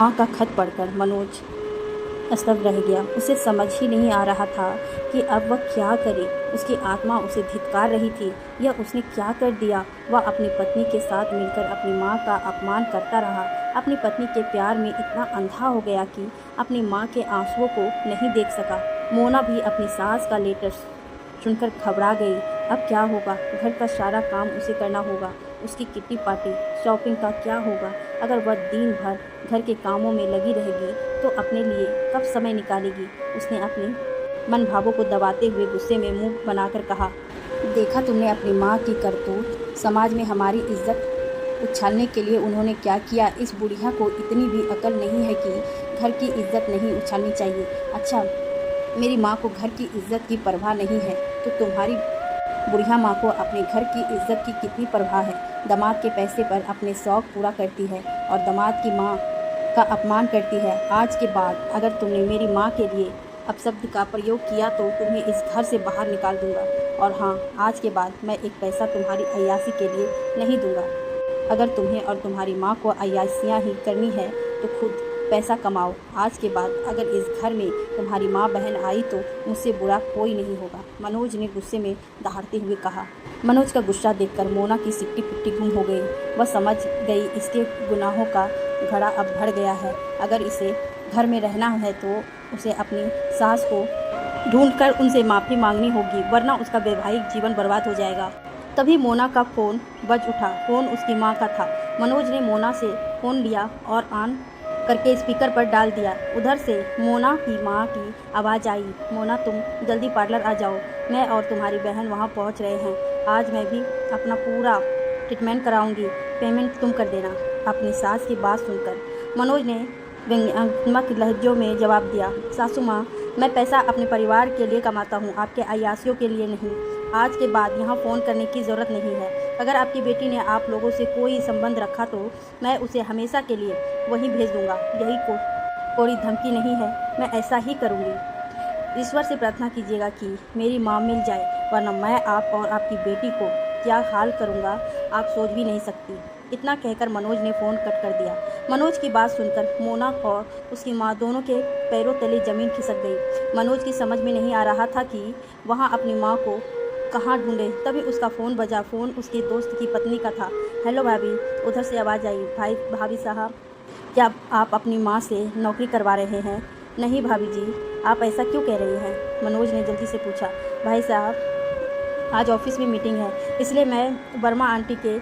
माँ का खत पढ़कर मनोज स्तब्ध रह गया। उसे समझ ही नहीं आ रहा था कि अब वह क्या करे। उसकी आत्मा उसे धिक्कार रही थी। यह उसने क्या कर दिया। वह अपनी पत्नी के साथ मिलकर अपनी माँ का अपमान करता रहा। अपनी पत्नी के प्यार में इतना अंधा हो गया कि अपनी माँ के आंसुओं को नहीं देख सका। मोना भी अपनी सास का लेटर सुनकर घबरा गई। अब क्या होगा। घर का सारा काम उसे करना होगा। उसकी किट्टी पार्टी शॉपिंग का क्या होगा। अगर वह दिन भर घर के कामों में लगी रहेगी तो अपने लिए कब समय निकालेगी। उसने अपने मन भावों को दबाते हुए गुस्से में मुंह बनाकर कहा, देखा तुमने अपनी माँ की करतूत। समाज में हमारी इज्जत उछालने के लिए उन्होंने क्या किया। इस बुढ़िया को इतनी भी अकल नहीं है कि घर की इज्जत नहीं उछालनी चाहिए। अच्छा, मेरी माँ को घर की इज्जत की परवाह नहीं है तो तुम्हारी बुढ़िया माँ को अपने घर की इज्जत की कितनी परवाह है। दामाद के पैसे पर अपने शौक पूरा करती है और दामाद की माँ का अपमान करती है। आज के बाद अगर तुमने मेरी माँ के लिए अपशब्द का प्रयोग किया तो तुम्हें इस घर से बाहर निकाल दूंगा। और हाँ, आज के बाद मैं एक पैसा तुम्हारी अय्यासी के लिए नहीं दूंगा। अगर तुम्हें और तुम्हारी माँ को अय्यासियाँ ही करनी है तो खुद पैसा कमाओ। आज के बाद अगर इस घर में तुम्हारी माँ बहन आई तो मुझसे बुरा कोई नहीं होगा। मनोज ने गुस्से में दहाड़ते हुए कहा। मनोज का गुस्सा देखकर मोना की सिट्टी पिट्टी गुम हो गई। वह समझ गई इसके गुनाहों का घड़ा अब भर गया है। अगर इसे घर में रहना है तो उसे अपनी सास को ढूंढकर उनसे माफ़ी मांगनी होगी, वरना उसका वैवाहिक जीवन बर्बाद हो जाएगा। तभी मोना का फ़ोन बज उठा। फ़ोन उसकी माँ का था। मनोज ने मोना से फ़ोन लिया और ऑन करके स्पीकर पर डाल दिया। उधर से मोना की माँ की आवाज़ आई, मोना तुम जल्दी पार्लर आ जाओ, मैं और तुम्हारी बहन वहाँ पहुँच रहे हैं। आज मैं भी अपना पूरा ट्रीटमेंट कराऊंगी, पेमेंट तुम कर देना। अपनी सास की बात सुनकर मनोज ने व्यंग्यात्मक लहजों में जवाब दिया, सासू माँ, मैं पैसा अपने परिवार के लिए कमाता हूँ, आपके अय्यासियों के लिए नहीं। आज के बाद यहाँ फ़ोन करने की ज़रूरत नहीं है। अगर आपकी बेटी ने आप लोगों से कोई संबंध रखा तो मैं उसे हमेशा के लिए वहीं भेज दूँगा। यही कोई धमकी नहीं है, मैं ऐसा ही करूँगी। ईश्वर से प्रार्थना कीजिएगा कि मेरी माँ मिल जाए, वरना मैं आप और आपकी बेटी को क्या हाल करूँगा आप सोच भी नहीं सकती। इतना कहकर मनोज ने फ़ोन कट कर दिया। मनोज की बात सुनकर मोना और उसकी माँ दोनों के पैरों तले ज़मीन खिसक गई। मनोज की समझ में नहीं आ रहा था कि वहाँ अपनी माँ को कहाँ ढूंढे। तभी उसका फ़ोन बजा। फ़ोन उसके दोस्त की पत्नी का था। हेलो भाभी, उधर से आवाज़ आई। भाभी साहब, क्या आप अपनी माँ से नौकरी करवा रहे हैं? नहीं भाभी जी, आप ऐसा क्यों कह रही हैं? मनोज ने जल्दी से पूछा। भाई साहब, आज ऑफिस में मीटिंग है, इसलिए मैं वर्मा आंटी के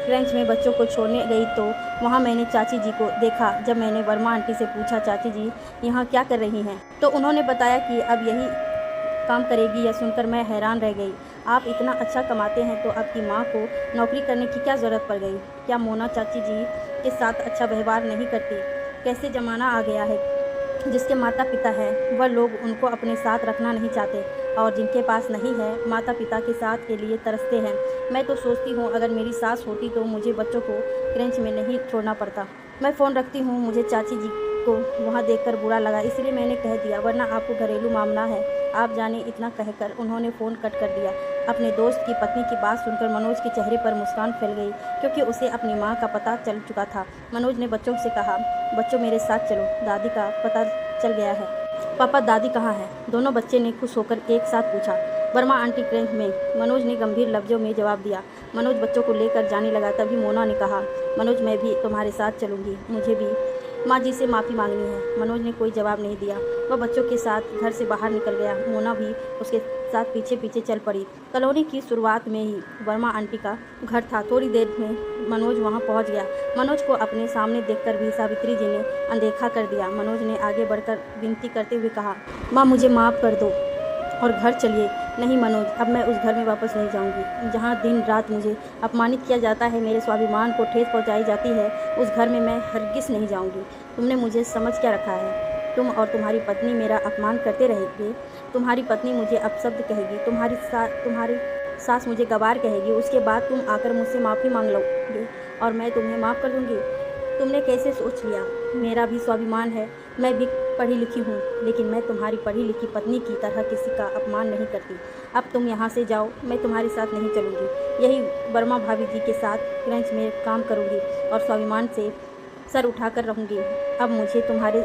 फ्रेंच में बच्चों को छोड़ने गई तो वहाँ मैंने चाची जी को देखा। जब मैंने वर्मा आंटी से पूछा, चाची जी यहाँ क्या कर रही हैं, तो उन्होंने बताया कि अब यही काम करेगी। यह सुनकर मैं हैरान रह गई। आप इतना अच्छा कमाते हैं तो आपकी माँ को नौकरी करने की क्या ज़रूरत पड़ गई? क्या मोना चाची जी के साथ अच्छा व्यवहार नहीं करती? कैसे ज़माना आ गया है, जिसके माता पिता हैं वह लोग उनको अपने साथ रखना नहीं चाहते, और जिनके पास नहीं है माता पिता के साथ के लिए तरसते हैं। मैं तो सोचती हूँ अगर मेरी सास होती तो मुझे बच्चों को क्रेंच में नहीं छोड़ना पड़ता। मैं फ़ोन रखती हूँ, मुझे चाची जी को वहाँ देखकर बुरा लगा, इसलिए मैंने कह दिया, वरना आपको घरेलू मामला है, आप जाने। इतना कहकर उन्होंने फ़ोन कट कर दिया। अपने दोस्त की पत्नी की बात सुनकर मनोज के चेहरे पर मुस्कान फैल गई, क्योंकि उसे अपनी माँ का पता चल चुका था। मनोज ने बच्चों से कहा, बच्चों मेरे साथ चलो, दादी का पता चल गया है। पापा, दादी कहाँ है? दोनों बच्चे ने खुश होकर एक साथ पूछा। वर्मा आंटी क्रेंच में, मनोज ने गंभीर लफ्जों में जवाब दिया। मनोज बच्चों को लेकर जाने लगा। तभी मोना ने कहा, मनोज मैं भी तुम्हारे साथ चलूँगी, मुझे भी माँ जी से माफ़ी मांगनी है। मनोज ने कोई जवाब नहीं दिया। वह बच्चों के साथ घर से बाहर निकल गया। मोना भी उसके साथ पीछे पीछे चल पड़ी। कॉलोनी की शुरुआत में ही वर्मा आंटी का घर था। थोड़ी देर में मनोज वहां पहुंच गया। मनोज को अपने सामने देखकर भी सावित्री जी ने अनदेखा कर दिया। मनोज ने आगे बढ़कर विनती करते हुए कहा, माँ मुझे माफ़ कर दो और घर चलिए। नहीं मनोज, अब मैं उस घर में वापस नहीं जाऊंगी जहां दिन रात मुझे अपमानित किया जाता है, मेरे स्वाभिमान को ठेस पहुंचाई जाती है। उस घर में मैं हरगिज़ नहीं जाऊंगी। तुमने मुझे समझ क्या रखा है? तुम और तुम्हारी पत्नी मेरा अपमान करते रहेंगे। तुम्हारी पत्नी मुझे अपशब्द कहेगी, तुम्हारी सास मुझे गवार कहेगी, उसके बाद तुम आकर मुझसे माफ़ी मांग लोगे और मैं तुम्हें माफ़ कर दूंगी। तुमने कैसे सोच लिया? मेरा भी स्वाभिमान है, मैं भी पढ़ी लिखी हूँ, लेकिन मैं तुम्हारी पढ़ी लिखी पत्नी की तरह किसी का अपमान नहीं करती। अब तुम यहाँ से जाओ, मैं तुम्हारे साथ नहीं चलूँगी। यही वर्मा भाभी जी के साथ क्रंच में काम करूँगी और स्वाभिमान से सर उठाकर रहूँगी। अब मुझे तुम्हारे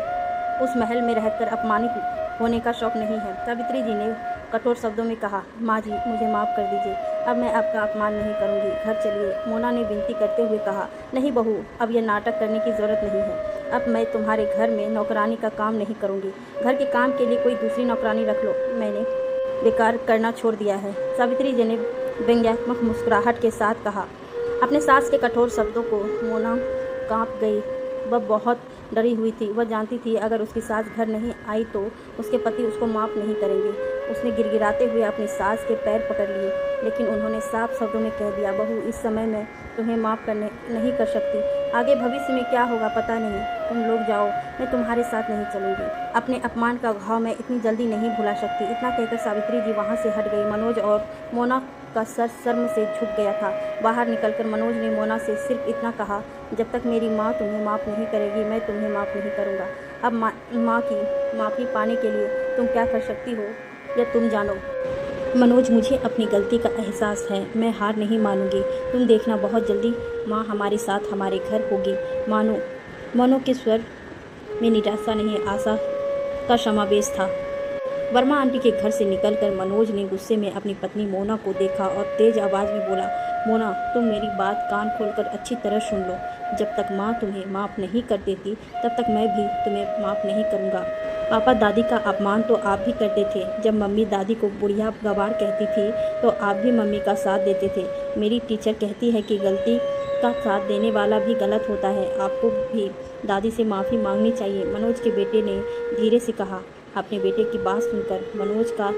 उस महल में रहकर अपमानित होने का शौक नहीं है। सावित्री जी ने कठोर शब्दों में कहा। माँ जी, मुझे माफ़ कर दीजिए, अब मैं आपका अपमान नहीं करूँगी, घर चलिए। मोना ने विनती करते हुए कहा। नहीं बहू, अब यह नाटक करने की ज़रूरत नहीं है। अब मैं तुम्हारे घर में नौकरानी का काम नहीं करूँगी। घर के काम के लिए कोई दूसरी नौकरानी रख लो, मैंने बेकार करना छोड़ दिया है। सावित्री जी ने व्यंग्यात्मक मुस्कुराहट के साथ कहा। अपने सास के कठोर शब्दों को मोना कांप गई। वह बहुत डरी हुई थी। वह जानती थी अगर उसकी सास घर नहीं आई तो उसके पति उसको माफ़ नहीं करेंगे। उसने गिड़गिड़ाते हुए अपनी सास के पैर पकड़ लिए, लेकिन उन्होंने साफ शब्दों में कह दिया, बहू, इस समय मैं तुम्हें माफ़ करने नहीं कर सकती। आगे भविष्य में क्या होगा पता नहीं। तुम लोग जाओ, मैं तुम्हारे साथ नहीं चलूँगी। अपने अपमान का घाव मैं इतनी जल्दी नहीं भुला सकती। इतना कहकर सावित्री जी वहाँ से हट गई। मनोज और मोना का सर शर्म से झुक गया था। बाहर निकलकर मनोज ने मोना से सिर्फ इतना कहा, जब तक मेरी माँ तुम्हें माफ़ नहीं करेगी, मैं तुम्हें माफ़ नहीं करूँगा। अब माँ की माफ़ी पाने के लिए तुम क्या कर सकती हो यह तुम जानो। मनोज, मुझे अपनी गलती का एहसास है, मैं हार नहीं मानूंगी। तुम देखना, बहुत जल्दी माँ हमारे साथ हमारे घर होगी। मानो के स्वर में निराशा नहीं, आशा का समावेश था। वर्मा आंटी के घर से निकलकर मनोज ने गुस्से में अपनी पत्नी मोना को देखा और तेज आवाज़ में बोला, मोना, तुम मेरी बात कान खोलकर अच्छी तरह सुन लो। जब तक माँ तुम्हें माफ़ नहीं कर देती, तब तक मैं भी तुम्हें माफ़ नहीं करूँगा। पापा दादी का अपमान तो आप भी करते थे। जब मम्मी दादी को बुढ़िया गवार कहती थी तो आप भी मम्मी का साथ देते थे। मेरी टीचर कहती है कि गलती का साथ देने वाला भी गलत होता है। आपको भी दादी से माफ़ी मांगनी चाहिए, मनोज के बेटे ने धीरे से कहा। अपने बेटे की बात सुनकर मनोज का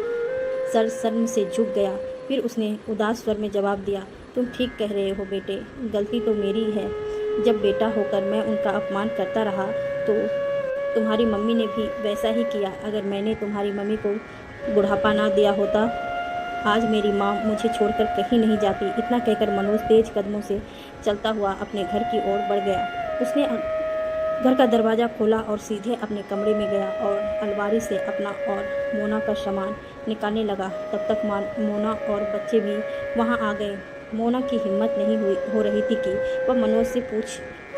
सर शर्म से झुक गया। फिर उसने उदास स्वर में जवाब दिया, तुम ठीक कह रहे हो बेटे, गलती तो मेरी है। जब बेटा होकर मैं उनका अपमान करता रहा तो तुम्हारी मम्मी ने भी वैसा ही किया। अगर मैंने तुम्हारी मम्मी को बुढ़ापा ना दिया होता, आज मेरी माँ मुझे छोड़कर कहीं नहीं जाती। इतना कहकर मनोज तेज कदमों से चलता हुआ अपने घर की ओर बढ़ गया। उसने घर का दरवाज़ा खोला और सीधे अपने कमरे में गया और अलमारी से अपना और मोना का सामान निकालने लगा। तब तक मोना और बच्चे भी वहाँ आ गए। मोना की हिम्मत नहीं हो रही थी कि वह मनोज से पूछ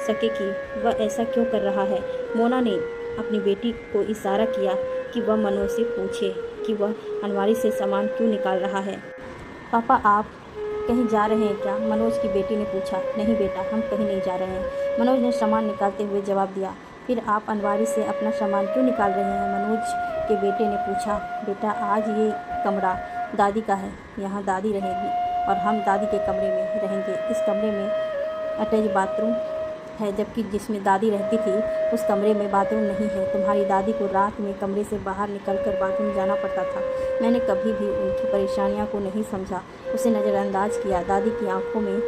सके कि वह ऐसा क्यों कर रहा है। मोना ने अपनी बेटी को इशारा किया कि वह मनोज से पूछे कि वह अलमारी से सामान क्यों निकाल रहा है। पापा, आप कहीं जा रहे हैं क्या? मनोज की बेटी ने पूछा। नहीं बेटा, हम कहीं नहीं जा रहे हैं, मनोज ने सामान निकालते हुए जवाब दिया। फिर आप अलमारी से अपना सामान क्यों निकाल रहे हैं? मनोज के बेटे ने पूछा। बेटा, आज ये कमरा दादी का है, यहाँ दादी रहेगी और हम दादी के कमरे में रहेंगे। इस कमरे में अटैच बाथरूम है, जबकि जिसमें दादी रहती थी उस कमरे में बाथरूम नहीं है। तुम्हारी दादी को रात में कमरे से बाहर निकलकर बाथरूम जाना पड़ता था। मैंने कभी भी उनकी परेशानियों को नहीं समझा, उसे नज़रअंदाज किया। दादी की आंखों में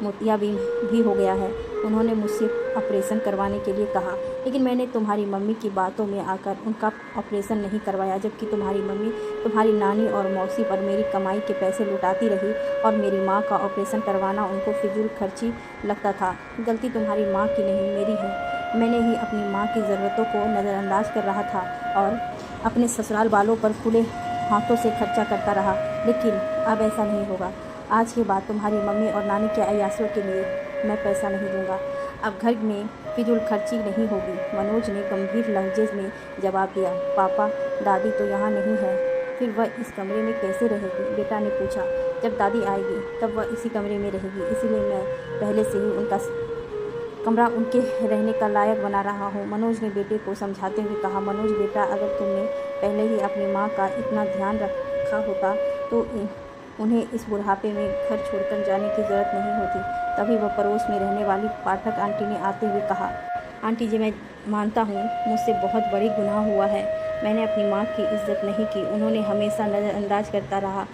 मोतियाबिंद भी हो गया है। उन्होंने मुझसे ऑपरेशन करवाने के लिए कहा, लेकिन मैंने तुम्हारी मम्मी की बातों में आकर उनका ऑपरेशन नहीं करवाया, जबकि तुम्हारी मम्मी तुम्हारी नानी और मौसी पर मेरी कमाई के पैसे लुटाती रही और मेरी माँ का ऑपरेशन करवाना उनको फिजूल खर्ची लगता था। गलती तुम्हारी माँ की नहीं, मेरी है। मैंने ही अपनी माँ की ज़रूरतों को नज़रअंदाज कर रहा था और अपने ससुराल वालों पर खुले हाथों से खर्चा करता रहा, लेकिन अब ऐसा नहीं होगा। आज के बाद तुम्हारी मम्मी और नानी के अयाशियों के लिए मैं पैसा नहीं दूंगा। अब घर में फिजूल खर्ची नहीं होगी, मनोज ने गंभीर लहजे में जवाब दिया। पापा, दादी तो यहाँ नहीं है, फिर वह इस कमरे में कैसे रहेगी? बेटा ने पूछा। जब दादी आएगी तब वह इसी कमरे में रहेगी, इसीलिए मैं पहले से ही उनका कमरा उनके रहने का लायक बना रहा हूँ, मनोज ने बेटे को समझाते हुए कहा। मनोज बेटा, अगर तुमने पहले ही अपनी माँ का इतना ध्यान रखा होता तो उन्हें इस बुढ़ापे में घर छोड़कर जाने की ज़रूरत नहीं होती। तभी वह पड़ोस में रहने वाली पाठक आंटी ने आते हुए कहा। आंटी जी, मैं मानता हूँ मुझसे बहुत बड़ी गुनाह हुआ है। मैंने अपनी माँ की इज्जत नहीं की, उन्होंने हमेशा नज़रअंदाज करता रहा,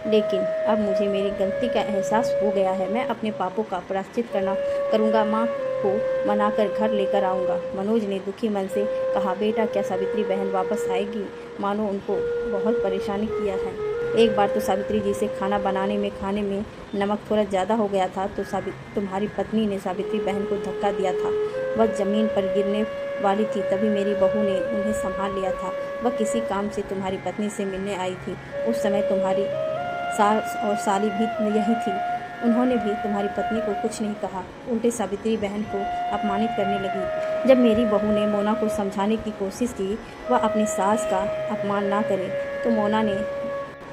लेकिन अब मुझे मेरी गलती का एहसास हो गया है। मैं अपने पापों का प्रायश्चित करूँगा, माँ को मनाकर घर लेकर आऊँगा, मनोज ने दुखी मन से कहा। बेटा, क्या सावित्री बहन वापस आएगी? मानो उनको बहुत परेशानी किया है। एक बार तो सावित्री जी से खाने में नमक थोड़ा ज़्यादा हो गया था तो तुम्हारी पत्नी ने सावित्री बहन को धक्का दिया था। वह ज़मीन पर गिरने वाली थी, तभी मेरी बहू ने उन्हें संभाल लिया था। वह किसी काम से तुम्हारी पत्नी से मिलने आई थी। उस समय तुम्हारी सास और साली भी यही थी। उन्होंने भी तुम्हारी पत्नी को कुछ नहीं कहा, उल्टे सावित्री बहन को अपमानित करने लगी। जब मेरी बहू ने मोना को समझाने की कोशिश की वह अपनी सास का अपमान ना करे, तो मोना ने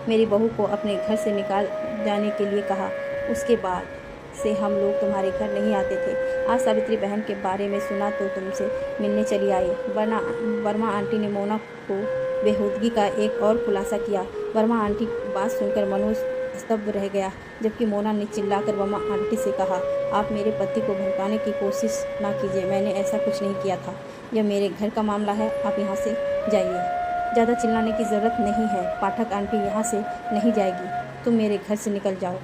मेरी बहू को अपने घर से निकाल जाने के लिए कहा। उसके बाद से हम लोग तुम्हारे घर नहीं आते थे। आज सावित्री बहन के बारे में सुना तो तुमसे मिलने चली आई। वर्मा आंटी ने मोना को बेहूदगी का एक और खुलासा किया। वर्मा आंटी की बात सुनकर मनोज स्तब्ध रह गया, जबकि मोना ने चिल्लाकर वर्मा आंटी से कहा, आप मेरे पति को भड़काने की कोशिश ना कीजिए, मैंने ऐसा कुछ नहीं किया था। यह मेरे घर का मामला है, आप यहाँ से जाइए। ज़्यादा चिल्लाने की ज़रूरत नहीं है, पाठक आंटी यहाँ से नहीं जाएगी, तुम मेरे घर से निकल जाओ।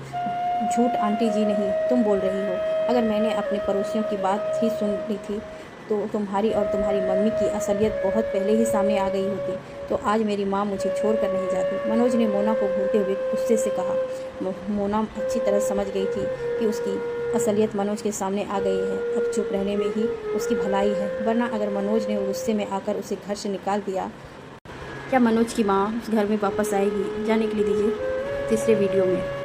झूठ आंटी जी नहीं, तुम बोल रही हो। अगर मैंने अपने पड़ोसियों की बात ही सुन ली थी तो तुम्हारी और तुम्हारी मम्मी की असलियत बहुत पहले ही सामने आ गई होती, तो आज मेरी माँ मुझे छोड़कर नहीं जाती। मनोज ने मोना को घूरते हुए गुस्से से कहा। मोना अच्छी तरह समझ गई थी कि उसकी असलियत मनोज के सामने आ गई है। अब चुप रहने में ही उसकी भलाई है, वरना अगर मनोज ने गुस्से में आकर उसे घर से निकाल दिया, क्या मनोज की माँ उस घर में वापस आएगी? जाने के लिए दीजिए तीसरे वीडियो में।